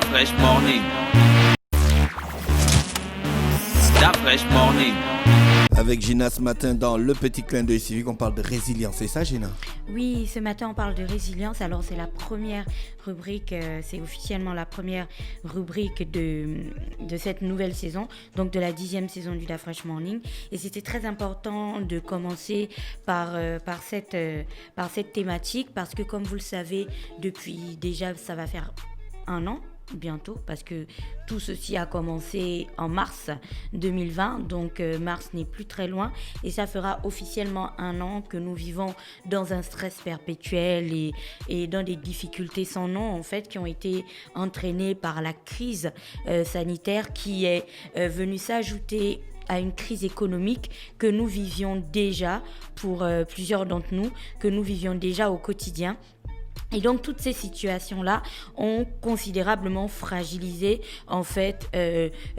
Fresh Morning. La Fresh Morning. Avec Gina ce matin dans le petit clin d'œil civique, on parle de résilience, c'est ça Gina? Oui, ce matin on parle de résilience. Alors c'est la première rubrique, c'est officiellement la première rubrique de cette nouvelle saison, donc de la 10e saison du La Fresh Morning. Et c'était très important de commencer par cette thématique parce que comme vous le savez, depuis déjà ça va faire un an bientôt parce que tout ceci a commencé en mars 2020, donc mars n'est plus très loin et ça fera officiellement un an que nous vivons dans un stress perpétuel et dans des difficultés sans nom en fait qui ont été entraînées par la crise sanitaire qui est venue s'ajouter à une crise économique que nous vivions déjà pour plusieurs d'entre nous, que nous vivions déjà au quotidien. Et donc toutes ces situations-là ont considérablement fragilisé en fait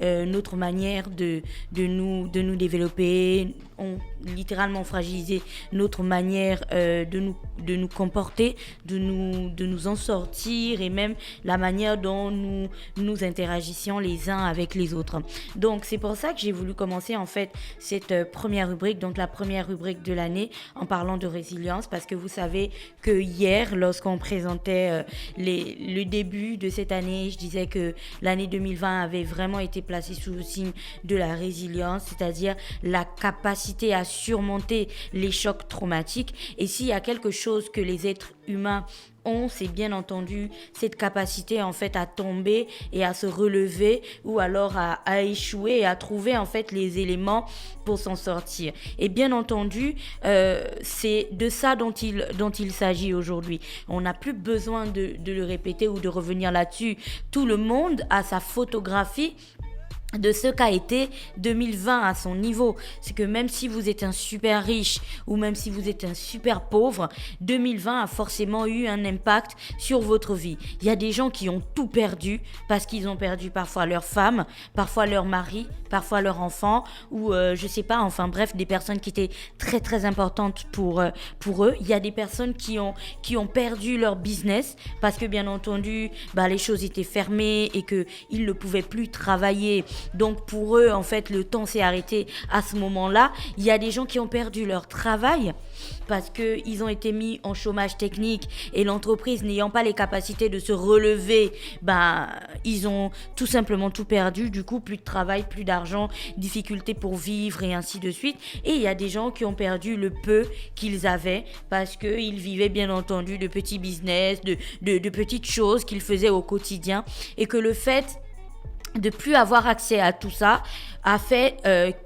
notre manière de nous développer, ont littéralement fragilisé notre manière de nous comporter, de nous en sortir et même la manière dont nous interagissions les uns avec les autres. Donc c'est pour ça que j'ai voulu commencer en fait cette première rubrique, donc la première rubrique de l'année en parlant de résilience parce que vous savez que hier lorsqu'on présentait le début de cette année, je disais que l'année 2020 avait vraiment été placée sous le signe de la résilience, c'est-à-dire la capacité à surmonter les chocs traumatiques. Et s'il y a quelque chose que les êtres humains ont, c'est bien entendu cette capacité en fait à tomber et à se relever ou alors à échouer et à trouver en fait les éléments pour s'en sortir. Et bien entendu, c'est de ça dont il s'agit aujourd'hui. On n'a plus besoin de le répéter ou de revenir là-dessus. Tout le monde a sa photographie de ce qu'a été 2020 à son niveau. C'est que même si vous êtes un super riche ou même si vous êtes un super pauvre, 2020 a forcément eu un impact sur votre vie. Il y a des gens qui ont tout perdu parce qu'ils ont perdu parfois leur femme, parfois leur mari, parfois leur enfant ou je sais pas, enfin bref, des personnes qui étaient très très importantes pour eux. Il y a des personnes qui ont perdu leur business parce que bien entendu, les choses étaient fermées et qu'ils ne pouvaient plus travailler. Donc pour eux, en fait, le temps s'est arrêté à ce moment-là. Il y a des gens qui ont perdu leur travail parce qu'ils ont été mis en chômage technique et l'entreprise n'ayant pas les capacités de se relever, ils ont tout simplement tout perdu. Du coup, plus de travail, plus d'argent, difficultés pour vivre et ainsi de suite. Et il y a des gens qui ont perdu le peu qu'ils avaient parce qu'ils vivaient bien entendu de petits business, de petites choses qu'ils faisaient au quotidien et que le fait de plus avoir accès à tout ça a fait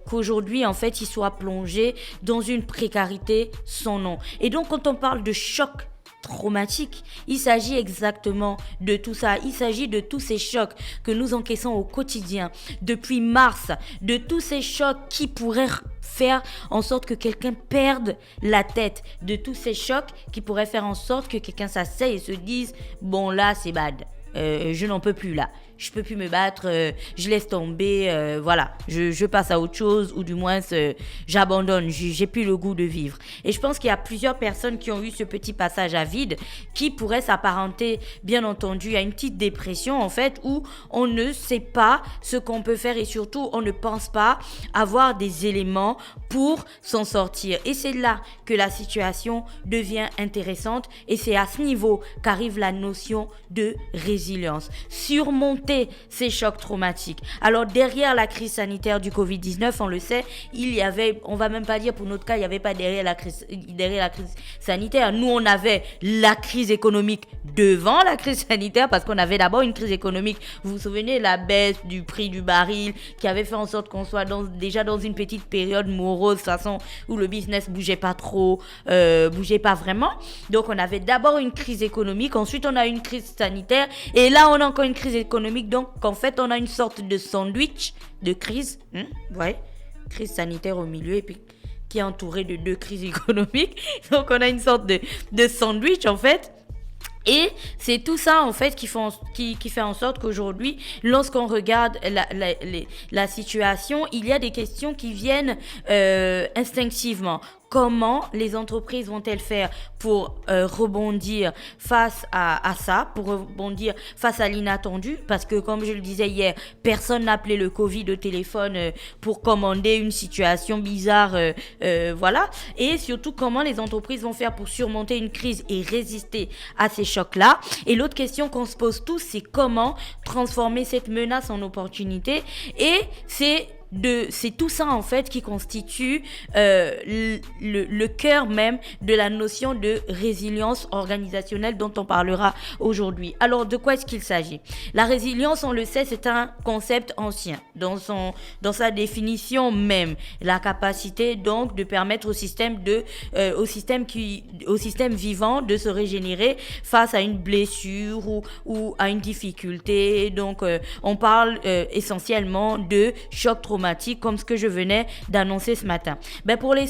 qu'aujourd'hui en fait ils soient plongés dans une précarité sans nom. Et donc quand on parle de choc traumatique, il s'agit exactement de tout ça. Il s'agit de tous ces chocs que nous encaissons au quotidien depuis mars, de tous ces chocs qui pourraient faire en sorte que quelqu'un perde la tête, de tous ces chocs qui pourraient faire en sorte que quelqu'un s'asseye et se dise bon là c'est bad. Je n'en peux plus là, je peux plus me battre, je laisse tomber, voilà, je passe à autre chose ou du moins j'abandonne, j'ai plus le goût de vivre. Et je pense qu'il y a plusieurs personnes qui ont eu ce petit passage à vide qui pourrait s'apparenter bien entendu à une petite dépression en fait où on ne sait pas ce qu'on peut faire et surtout on ne pense pas avoir des éléments pour s'en sortir. Et c'est là que la situation devient intéressante et c'est à ce niveau qu'arrive la notion de résilience. Surmonter ces chocs traumatiques. Alors derrière la crise sanitaire du Covid-19, on le sait, il y avait, on va même pas dire pour notre cas, il n'y avait pas derrière la crise sanitaire. Nous, on avait la crise économique devant la crise sanitaire parce qu'on avait d'abord une crise économique. Vous vous souvenez, la baisse du prix du baril qui avait fait en sorte qu'on soit déjà dans une petite période morose, de toute façon, où le business bougeait pas trop, bougeait pas vraiment. Donc, on avait d'abord une crise économique, ensuite on a une crise sanitaire et là, on a encore une crise économique. Donc, en fait, on a une sorte de sandwich de crise. Crise sanitaire au milieu et puis qui est entouré de deux crises économiques. Donc, on a une sorte de sandwich, en fait. Et c'est tout ça, en fait, qui fait en sorte qu'aujourd'hui, lorsqu'on regarde la situation, il y a des questions qui viennent instinctivement. comment les entreprises vont-elles faire pour rebondir face à ça, pour rebondir face à l'inattendu, parce que comme je le disais hier, personne n'a appelé le Covid au téléphone pour commander une situation bizarre, voilà. Et surtout, comment les entreprises vont faire pour surmonter une crise et résister à ces chocs-là. Et l'autre question qu'on se pose tous, c'est comment transformer cette menace en opportunité. Et c'est tout ça en fait qui constitue le cœur même de la notion de résilience organisationnelle dont on parlera aujourd'hui. Alors de quoi est-ce qu'il s'agit ? La résilience, on le sait, c'est un concept ancien dans sa définition même, la capacité donc de permettre au système vivant de se régénérer face à une blessure ou à une difficulté. Donc on parle essentiellement de choc traumatique, comme ce que je venais d'annoncer ce matin. Pour les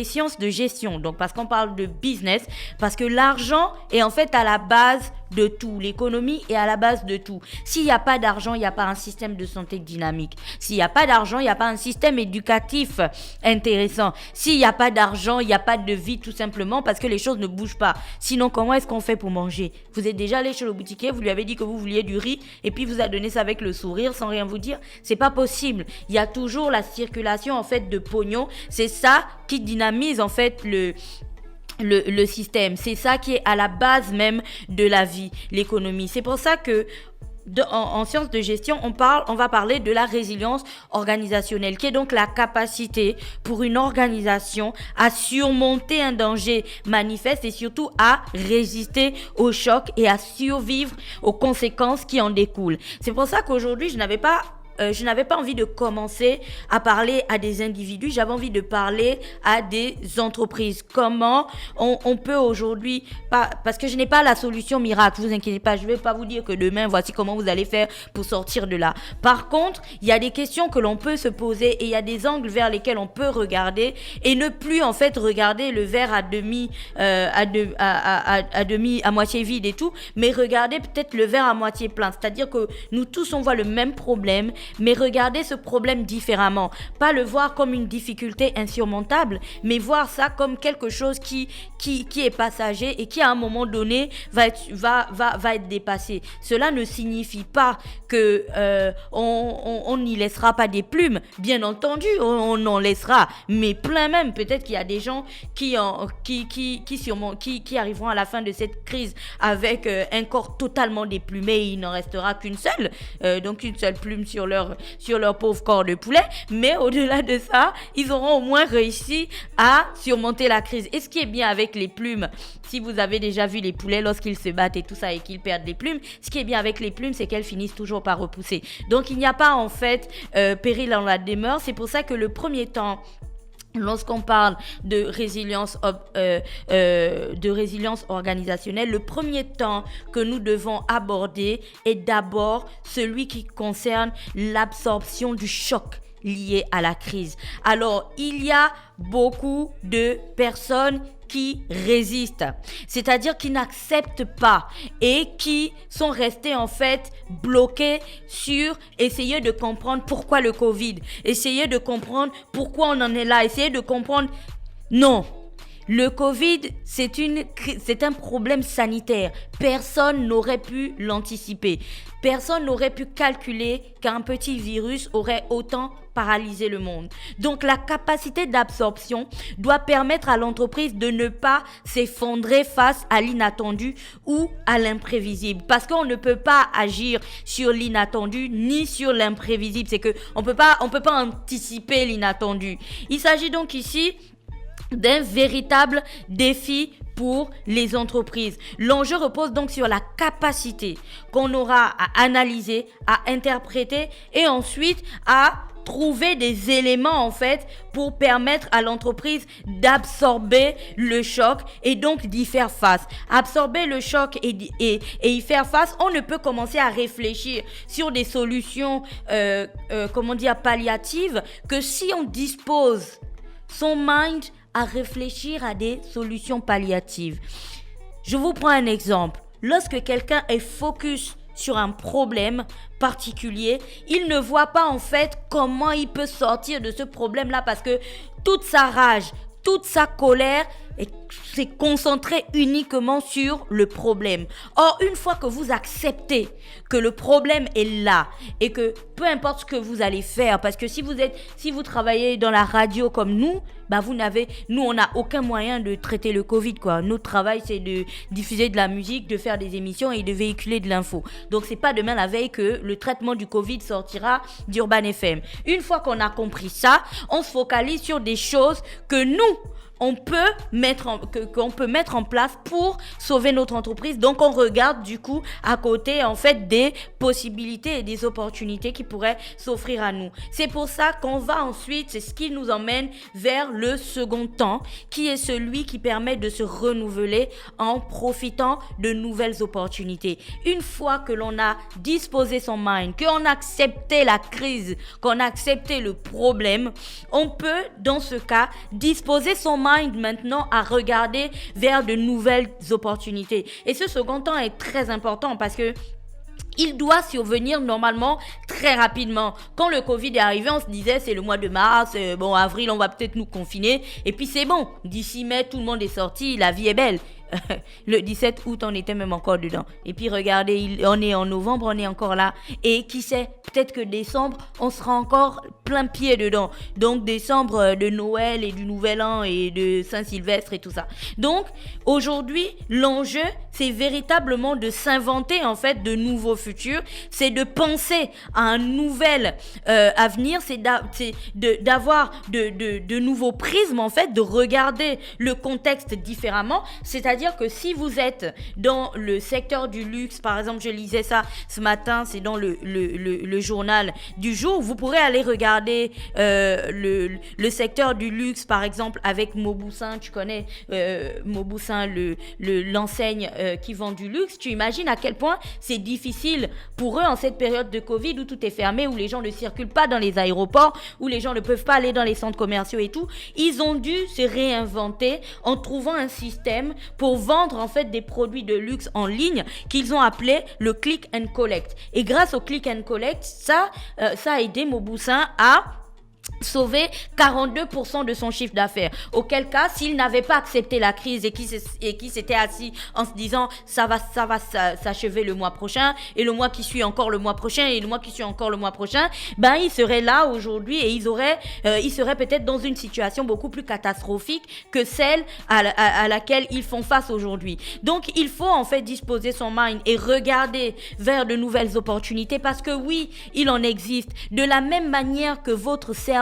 sciences de gestion, donc parce qu'on parle de business, parce que l'argent est en fait à la base de tout. L'économie est à la base de tout. S'il n'y a pas d'argent, il n'y a pas un système de santé dynamique. S'il n'y a pas d'argent, il n'y a pas un système éducatif intéressant. S'il n'y a pas d'argent, il n'y a pas de vie, tout simplement parce que les choses ne bougent pas. Sinon, comment est-ce qu'on fait pour manger ? Vous êtes déjà allé chez le boutiquier, vous lui avez dit que vous vouliez du riz et puis vous a donné ça avec le sourire sans rien vous dire. C'est pas possible. Il y a toujours la circulation en fait de pognon. C'est ça qui dynamise en fait le système. C'est ça qui est à la base même de la vie, l'économie. C'est pour ça que en sciences de gestion, on va parler de la résilience organisationnelle, qui est donc la capacité pour une organisation à surmonter un danger manifeste et surtout à résister aux chocs et à survivre aux conséquences qui en découlent. C'est pour ça qu'aujourd'hui, je n'avais pas envie de commencer à parler à des individus, j'avais envie de parler à des entreprises. Comment on peut aujourd'hui, parce que je n'ai pas la solution miracle, vous inquiétez pas, je ne vais pas vous dire que demain, voici comment vous allez faire pour sortir de là. Par contre, il y a des questions que l'on peut se poser et il y a des angles vers lesquels on peut regarder et ne plus en fait regarder le verre à moitié vide et tout, mais regarder peut-être le verre à moitié plein. C'est-à-dire que nous tous, on voit le même problème, mais regardez ce problème différemment. Pas le voir comme une difficulté insurmontable, mais voir ça comme quelque chose qui est passager et qui à un moment donné va être dépassé. Cela ne signifie pas que on n'y laissera pas des plumes. Bien entendu, on en laissera, mais plein même. Peut-être qu'il y a des gens qui arriveront à la fin de cette crise avec un corps totalement déplumé et il n'en restera qu'une seule, donc une seule plume sur leur pauvre corps de poulet, mais au-delà de ça, ils auront au moins réussi à surmonter la crise. Et ce qui est bien avec les plumes, si vous avez déjà vu les poulets lorsqu'ils se battent et tout ça et qu'ils perdent les plumes, ce qui est bien avec les plumes, c'est qu'elles finissent toujours par repousser. Donc il n'y a pas en fait péril dans la demeure. C'est pour ça que le premier temps, lorsqu'on parle de résilience organisationnelle, le premier temps que nous devons aborder est d'abord celui qui concerne l'absorption du choc lié à la crise. Alors, il y a beaucoup de personnes qui résistent, c'est-à-dire qui n'acceptent pas et qui sont restés en fait bloqués sur essayer de comprendre pourquoi le Covid, essayer de comprendre pourquoi on en est là, essayer de comprendre. Non, le Covid, c'est un problème sanitaire. Personne n'aurait pu l'anticiper. Personne n'aurait pu calculer qu'un petit virus aurait autant paralysé le monde. Donc, la capacité d'absorption doit permettre à l'entreprise de ne pas s'effondrer face à l'inattendu ou à l'imprévisible. Parce qu'on ne peut pas agir sur l'inattendu ni sur l'imprévisible. C'est qu'on peut pas anticiper l'inattendu. Il s'agit donc ici d'un véritable défi pour les entreprises. L'enjeu repose donc sur la capacité qu'on aura à analyser, à interpréter et ensuite à trouver des éléments en fait pour permettre à l'entreprise d'absorber le choc et donc d'y faire face. Absorber le choc et y faire face, on ne peut commencer à réfléchir sur des solutions palliatives que si on dispose son mind à réfléchir à des solutions palliatives. Je vous prends un exemple. Lorsque quelqu'un est focus sur un problème particulier, il ne voit pas en fait comment il peut sortir de ce problème-là parce que toute sa rage, toute sa colère s'est concentrée uniquement sur le problème. Or, une fois que vous acceptez que le problème est là et que peu importe ce que vous allez faire, parce que si vous travaillez dans la radio comme nous, nous on n'a aucun moyen de traiter le Covid, quoi. Notre travail c'est de diffuser de la musique, de faire des émissions et de véhiculer de l'info. Donc c'est pas demain la veille que le traitement du Covid sortira d'Urban FM. Une fois qu'on a compris ça, on se focalise sur des choses que nous qu'on peut mettre en place pour sauver notre entreprise. Donc, on regarde du coup à côté, en fait, des possibilités et des opportunités qui pourraient s'offrir à nous. C'est pour ça qu'on va ensuite, c'est ce qui nous emmène vers le second temps, qui est celui qui permet de se renouveler en profitant de nouvelles opportunités. Une fois que l'on a disposé son mind, qu'on a accepté la crise, qu'on a accepté le problème, on peut, dans ce cas, disposer son mind maintenant à regarder vers de nouvelles opportunités. Et ce second temps est très important parce que il doit survenir normalement très rapidement. Quand le Covid est arrivé, on se disait c'est le mois de mars, avril on va peut-être nous confiner et puis c'est bon. D'ici mai tout le monde est sorti, la vie est belle. Le 17 août, on était même encore dedans. Et puis regardez, on est en novembre, on est encore là. Et qui sait, peut-être que décembre, on sera encore plein pied dedans. Donc décembre de Noël et du Nouvel An et de Saint-Sylvestre et tout ça. Donc aujourd'hui, l'enjeu, c'est véritablement de s'inventer en fait de nouveaux futurs. C'est de penser à un nouvel avenir. C'est d'avoir de nouveaux prismes en fait, de regarder le contexte différemment. C'est-à-dire que si vous êtes dans le secteur du luxe, par exemple, je lisais ça ce matin, c'est dans le journal du jour, vous pourrez aller regarder le secteur du luxe, par exemple, avec Mauboussin, tu connais Mauboussin, l'enseigne qui vend du luxe. Tu imagines à quel point c'est difficile pour eux en cette période de Covid où tout est fermé, où les gens ne circulent pas dans les aéroports, où les gens ne peuvent pas aller dans les centres commerciaux et tout. Ils ont dû se réinventer en trouvant un système pour vendre en fait des produits de luxe en ligne qu'ils ont appelé le click and collect. Et grâce au click and collect, ça a aidé Mauboussin à sauver 42% de son chiffre d'affaires. Auquel cas, s'il n'avait pas accepté la crise et qui s'était assis en se disant ça va s'achever le mois prochain et le mois qui suit encore le mois prochain et le mois qui suit encore le mois prochain, il serait là aujourd'hui et il serait peut-être dans une situation beaucoup plus catastrophique que celle à laquelle ils font face aujourd'hui. Donc, il faut en fait disposer son mind et regarder vers de nouvelles opportunités parce que oui, il en existe. De la même manière que votre cerveau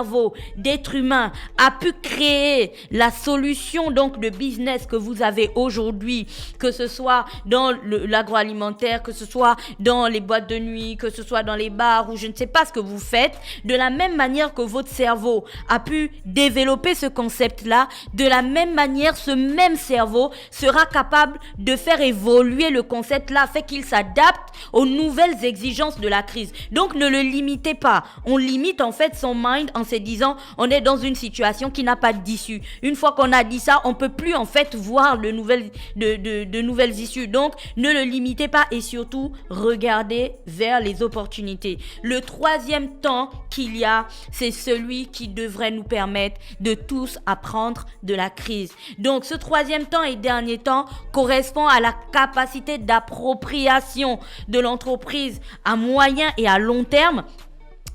d'être humain a pu créer la solution donc de business que vous avez aujourd'hui, que ce soit dans l'agroalimentaire, que ce soit dans les boîtes de nuit, que ce soit dans les bars ou je ne sais pas ce que vous faites, de la même manière que votre cerveau a pu développer ce concept-là, de la même manière ce même cerveau sera capable de faire évoluer le concept-là, fait qu'il s'adapte aux nouvelles exigences de la crise. Donc ne le limitez pas. On limite en fait son mind en se disant on est dans une situation qui n'a pas d'issue. Une fois qu'on a dit ça, on peut plus en fait voir de nouvelles issues. Donc ne le limitez pas et surtout regardez vers les opportunités. Le troisième temps qu'il y a, c'est celui qui devrait nous permettre de tous apprendre de la crise. Donc ce troisième temps et dernier temps correspond à la capacité d'appropriation de l'entreprise à moyen et à long terme.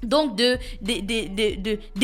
Donc des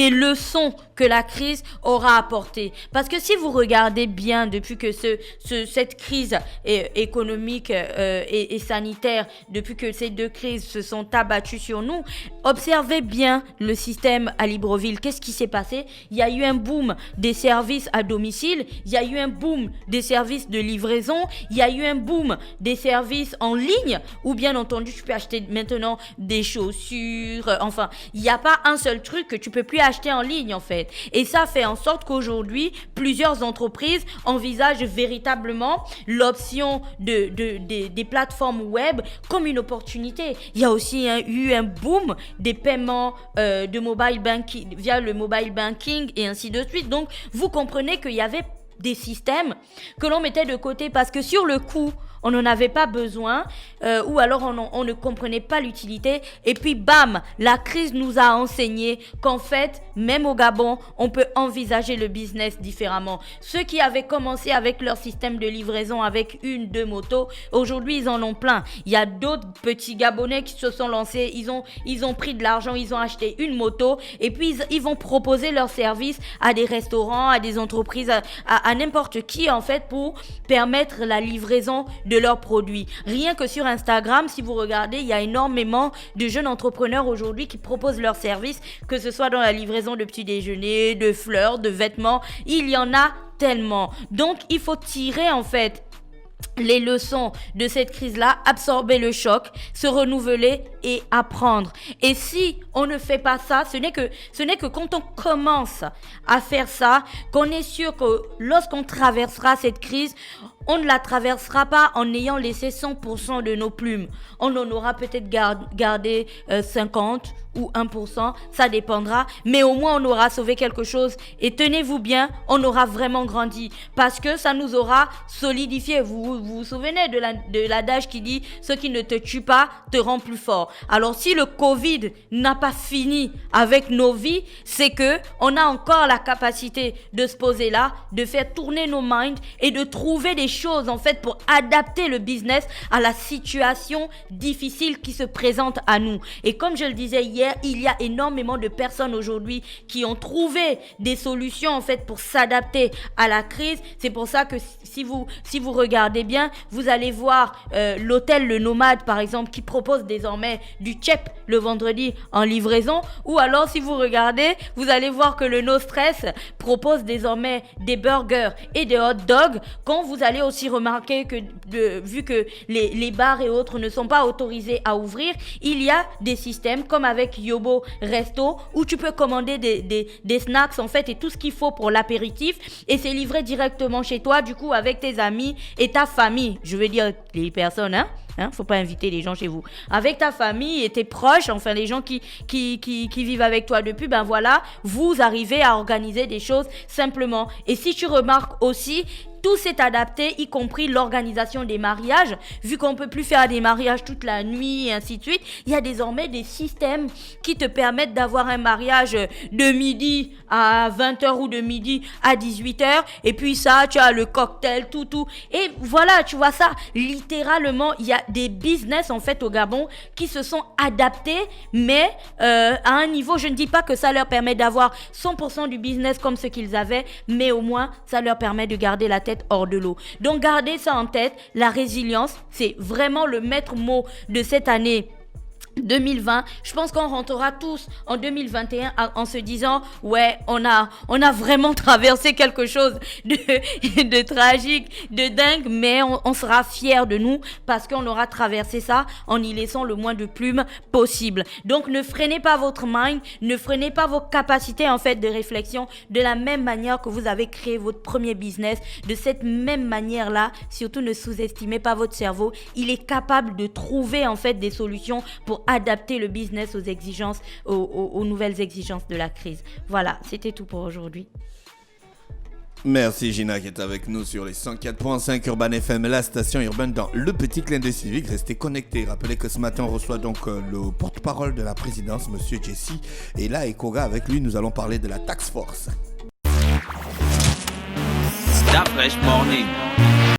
leçons que la crise aura apportées. Parce que si vous regardez bien depuis que cette crise économique et sanitaire, depuis que ces deux crises se sont abattues sur nous, observez bien le système à Libreville. Qu'est-ce qui s'est passé? Il y a eu un boom des services à domicile, il y a eu un boom des services de livraison, il y a eu un boom des services en ligne, où bien entendu tu peux acheter maintenant des chaussures, enfin il n'y a pas un seul truc que tu peux plus acheter en ligne en fait. Et ça fait en sorte qu'aujourd'hui, plusieurs entreprises envisagent véritablement l'option des plateformes web comme une opportunité. Il y a aussi eu un boom des paiements de mobile banking, via le mobile banking et ainsi de suite. Donc, vous comprenez qu'il y avait des systèmes que l'on mettait de côté parce que sur le coup, on n'en avait pas besoin, ou alors on ne comprenait pas l'utilité. Et puis bam, la crise nous a enseigné qu'en fait, même au Gabon, on peut envisager le business différemment. Ceux qui avaient commencé avec leur système de livraison avec 1-2 motos, aujourd'hui ils en ont plein. Il y a d'autres petits Gabonais qui se sont lancés, ils ont pris de l'argent, ils ont acheté une moto et puis ils vont proposer leurs services à des restaurants, à des entreprises, à n'importe qui en fait pour permettre la livraison de leurs produits. Rien que sur Instagram, si vous regardez, il y a énormément de jeunes entrepreneurs aujourd'hui qui proposent leurs services, que ce soit dans la livraison de petits déjeuners, de fleurs, de vêtements. Il y en a tellement. Donc, il faut tirer en fait les leçons de cette crise-là, absorber le choc, se renouveler et apprendre. Et si on ne fait pas ça, ce n'est que quand on commence à faire ça, qu'on est sûr que lorsqu'on traversera cette crise, on ne la traversera pas en ayant laissé 100% de nos plumes. On en aura peut-être gardé 50 ou 1%, ça dépendra. Mais au moins, on aura sauvé quelque chose. Et tenez-vous bien, on aura vraiment grandi. Parce que ça nous aura solidifié. Vous souvenez de l'adage qui dit « Ce qui ne te tue pas te rend plus fort ». Alors, si le Covid n'a pas fini avec nos vies, c'est que on a encore la capacité de se poser là, de faire tourner nos minds et de trouver des choses en fait pour adapter le business à la situation difficile qui se présente à nous. Et comme je le disais hier, il y a énormément de personnes aujourd'hui qui ont trouvé des solutions en fait pour s'adapter à la crise. C'est pour ça que si vous regardez bien, vous allez voir l'hôtel Le Nomade par exemple qui propose désormais du tchèp le vendredi en livraison, ou alors si vous regardez, vous allez voir que le No Stress propose désormais des burgers et des hot dogs. Quand vous allez aussi remarquer que vu que les bars et autres ne sont pas autorisés à ouvrir, il y a des systèmes comme avec Yobo Resto où tu peux commander des snacks en fait et tout ce qu'il faut pour l'apéritif et c'est livré directement chez toi du coup avec tes amis et ta famille. Je veux dire les personnes, faut pas inviter les gens chez vous. Avec ta famille et tes proches, enfin les gens qui vivent avec toi depuis, ben voilà, vous arrivez à organiser des choses simplement. Et si tu remarques aussi, tout s'est adapté, y compris l'organisation des mariages. Vu qu'on ne peut plus faire des mariages toute la nuit et ainsi de suite, il y a désormais des systèmes qui te permettent d'avoir un mariage de midi à 20h ou de midi à 18h. Et puis ça, tu as le cocktail, tout. Et voilà, tu vois ça, littéralement, il y a des business en fait au Gabon qui se sont adaptés, mais à un niveau, je ne dis pas que ça leur permet d'avoir 100% du business comme ce qu'ils avaient, mais au moins, ça leur permet de garder la tête hors de l'eau. Donc gardez ça en tête, la résilience, c'est vraiment le maître mot de cette année 2020. Je pense qu'on rentrera tous en 2021 en se disant ouais, on a vraiment traversé quelque chose de tragique, de dingue, mais on sera fiers de nous parce qu'on aura traversé ça en y laissant le moins de plumes possible. Donc ne freinez pas votre mind, ne freinez pas vos capacités en fait de réflexion de la même manière que vous avez créé votre premier business. De cette même manière là, surtout ne sous-estimez pas votre cerveau, il est capable de trouver en fait des solutions pour adapter le business aux exigences, aux nouvelles exigences de la crise. Voilà, c'était tout pour aujourd'hui. Merci Gina qui est avec nous sur les 104.5 Urban FM, la station urbaine dans le petit clin d'œil civique. Restez connectés. Rappelez que ce matin on reçoit donc le porte-parole de la présidence, Monsieur Jesse. Et là, Ekoga, avec lui, nous allons parler de la task force. That fresh morning.